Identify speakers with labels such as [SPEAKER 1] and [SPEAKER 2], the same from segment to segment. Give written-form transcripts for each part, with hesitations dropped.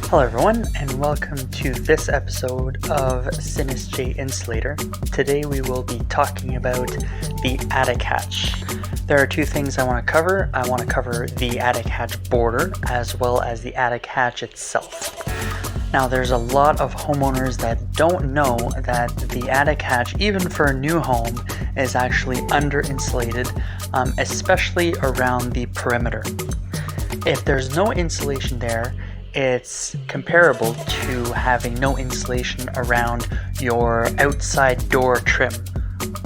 [SPEAKER 1] Hello everyone, and welcome to this episode of Sinnisj Insulator. Today we will be talking about the attic hatch. There are two things I want to cover. I want to cover the attic hatch border as well as the attic hatch itself. Now there's a lot of homeowners that don't know that the attic hatch, even for a new home, is actually under insulated, especially around the perimeter. If there's no insulation there, it's comparable to having no insulation around your outside door trim.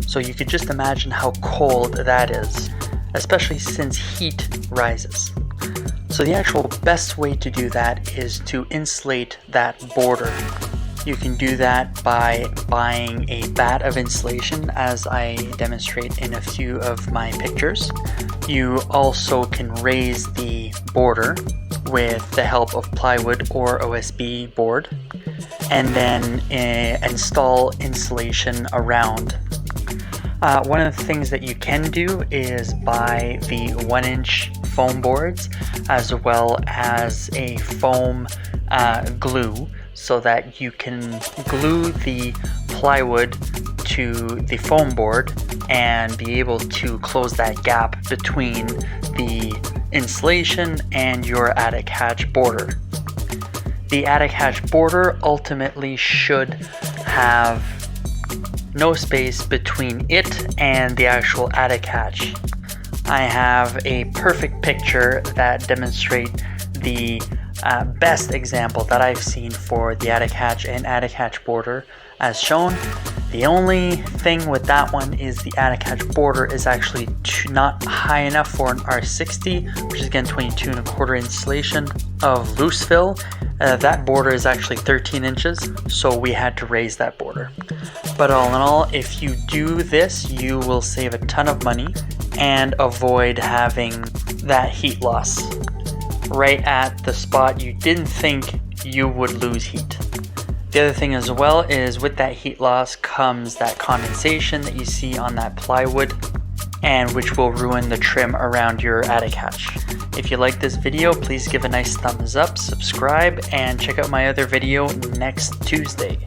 [SPEAKER 1] So you could just imagine how cold that is, especially since heat rises. So the actual best way to do that is to insulate that border. You can do that by buying a bat of insulation, as I demonstrate in a few of my pictures. You also can raise the border with the help of plywood or OSB board, and then install insulation around. One of the things that you can do is buy the 1-inch foam boards as well as a foam glue, so that you can glue the plywood to the foam board and be able to close that gap between the insulation and your attic hatch border. The attic hatch border ultimately should have no space between it and the actual attic hatch. I have a perfect picture that demonstrates the best example that I've seen for the attic hatch and attic hatch border as shown. The only thing with that one is the attic hatch border is actually not high enough for an R60, which is again 22 1/4 insulation of loose fill. That border is actually 13 inches, so we had to raise that border. But all in all, if you do this, you will save a ton of money and avoid having that heat loss right at the spot you didn't think you would lose heat. The other thing as well is with that heat loss comes that condensation that you see on that plywood, and which will ruin the trim around your attic hatch. If you like this video, please give a nice thumbs up, subscribe, and check out my other video next Tuesday.